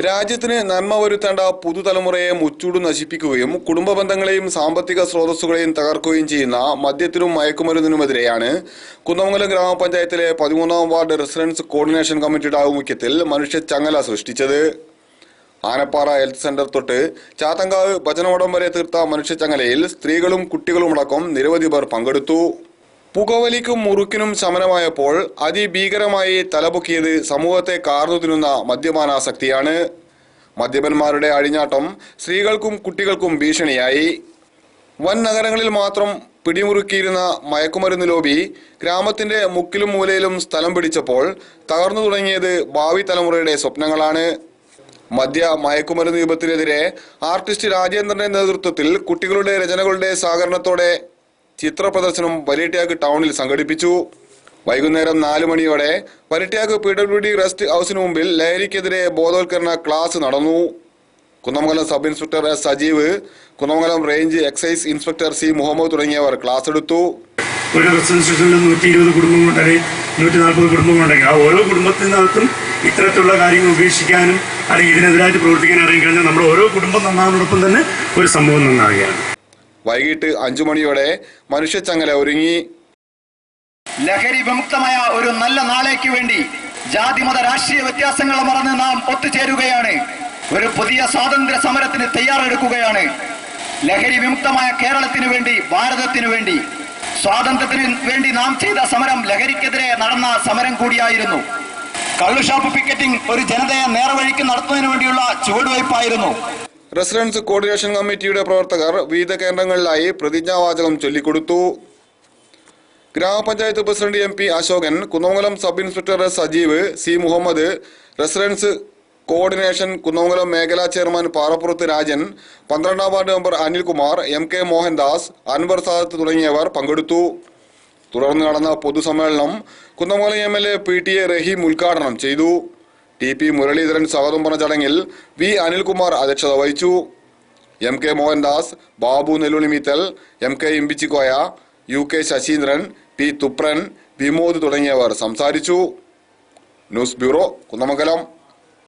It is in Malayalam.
രാജ്യത്തിന് നന്മ വരുത്തേണ്ട പുതുതലമുറയെ മുച്ചൂട് നശിപ്പിക്കുകയും കുടുംബ ബന്ധങ്ങളെയും സാമ്പത്തിക സ്രോതസ്സുകളെയും തകർക്കുകയും ചെയ്യുന്ന മദ്യത്തിനും മയക്കുമരുന്നിനുമെതിരെയാണ് കുന്നമംഗലം ഗ്രാമപഞ്ചായത്തിലെ 13-ാം വാർഡ് റെസിഡൻസ് കോർഡിനേഷൻ കമ്മിറ്റിയുടെ ആഭിമുഖ്യത്തിൽ മനുഷ്യച്ചങ്ങല സൃഷ്ടിച്ചത്. ആനപ്പാറ ഹെൽത്ത് സെന്റർ തൊട്ട് ചാത്തങ്കാവ് ഭജനമഠം വരെ തീർത്ത മനുഷ്യച്ചങ്ങലയിൽ സ്ത്രീകളും കുട്ടികളുമടക്കം നിരവധി പേർ പങ്കെടുത്തു. പുകവലിക്കും മുറുക്കിനും ശമനമായപ്പോൾ അതിഭീകരമായി തലപൊക്കിയത് സമൂഹത്തെ കാർന്നു തിന്നുന്ന മദ്യപാനാസക്തിയാണ്. മദ്യപന്മാരുടെ അഴിഞ്ഞാട്ടം സ്ത്രീകൾക്കും കുട്ടികൾക്കും ഭീഷണിയായി. വൻ നഗരങ്ങളിൽ മാത്രം പിടിമുറുക്കിയിരുന്ന മയക്കുമരുന്ന് ലോബി ഗ്രാമത്തിന്റെ മുക്കിലും മൂലയിലും സ്ഥലം പിടിച്ചപ്പോൾ തകർന്നു തുടങ്ങിയത് ഭാവി തലമുറയുടെ സ്വപ്നങ്ങളാണ്. മയക്കുമരുന്ന് വിപത്തിനെതിരെ ആർട്ടിസ്റ്റ് രാജേന്ദ്രന്റെ നേതൃത്വത്തിൽ കുട്ടികളുടെ രചനകളുടെ സഹകരണത്തോടെ ചിത്ര പ്രദർശനം വലിയട്യാഗ് ടൗണിൽ സംഘടിപ്പിച്ചു. വൈകുന്നേരം 4 മണിയോടെ വലിയട്യാഗ് PWD റെസ്റ്റ് ഹൗസിന് മുമ്പിൽ ലഹരിക്കെതിരെ ബോധവൽക്കരണ ക്ലാസ് നടന്നു. Kunnamangalam sub inspector S. Sajeev, Kunnamangalam range excise inspector C. Muhammad തുടങ്ങിയവർ ക്ലാസ് എടുത്തു. ഒരു റെസിഡൻഷ്യലിൽ 120 കുടുംബങ്ങളുണ്ടെങ്കിൽ 140 കുടുംബങ്ങളുണ്ടെങ്കിൽ ആ ഓരോ കുടുംബത്തിനകത്തും ഇത്തരത്തിലുള്ള കാര്യങ്ങൾ ഉപേക്ഷിക്കാനും അല്ലെങ്കിൽ ഇതിനെതിരായിട്ട് പ്രവർത്തിക്കാൻ അറിയിക്കഴിഞ്ഞാൽ നമ്മുടെ ഓരോ കുടുംബം നന്നാകുന്നതോടൊപ്പം തന്നെ ഒരു സമൂഹം നന്നാവുകയാണ്. വൈകിട്ട് 5 മണിയോടെ മനുഷ്യച്ചങ്ങല ഒരുങ്ങി. ലഹരി വിമുക്തമായ ഒരു നല്ല നാളേക്ക് വേണ്ടി ജാതിമത രാഷ്ട്രീയ വ്യത്യാസങ്ങൾ മറന്ന് നാം ഒത്തുചേരുകയാണ്. ഒരു പുതിയ സ്വാതന്ത്ര്യ സമരത്തിന് തയ്യാറെടുക്കുകയാണ്. ലഹരി വിമുക്തമായ കേരളത്തിന് വേണ്ടി, ഭാരതത്തിനു വേണ്ടി, സ്വാതന്ത്ര്യത്തിന് വേണ്ടി നാം ചെയ്ത സമരം ലഹരിക്കെതിരെ നടന്ന സമരം കൂടിയായിരുന്നു. കള്ളുഷാപ്പ് പിക്കറ്റിംഗ് ഒരു ജനതയെ നേർവഴിക്ക് നടത്തുന്നതിന് വേണ്ടിയുള്ള ചുവടുവയ്പായിരുന്നു. റെസിഡൻസ് കോർഡിനേഷൻ കമ്മിറ്റിയുടെ പ്രവർത്തകർ വിവിധ കേന്ദ്രങ്ങളിലായി പ്രതിജ്ഞാവാചകം ചൊല്ലിക്കൊടുത്തു. ഗ്രാമപഞ്ചായത്ത് president MP Ashokan, Kunnamangalam sub inspector S. Sajeev, C. Muhammad, residence coordination Kunnamangalam മേഖലാ ചെയർമാൻ പാറപ്പുറത്ത് രാജൻ, 12-ാം ward member Anilkumar, MK Mohandas, Anwar Sadath തുടങ്ങിയവർ പങ്കെടുത്തു. തുടർന്ന് നടന്ന പൊതുസമ്മേളനം കുന്നമംഗലം MLA PTA റഹീം ഉദ്ഘാടനം ചെയ്തു. TP മുരളീധരൻ സ്വാഗതം പറഞ്ഞ ചടങ്ങിൽ V. അനിൽകുമാർ അധ്യക്ഷത വഹിച്ചു. MK Mohandas, Babu നെല്ലുണിമീത്തൽ, MK Imbichikoya, UK Saseendran, P. തുപ്രൻ, Vimod തുടങ്ങിയവർ സംസാരിച്ചു. News bureau, Kunnamangalam.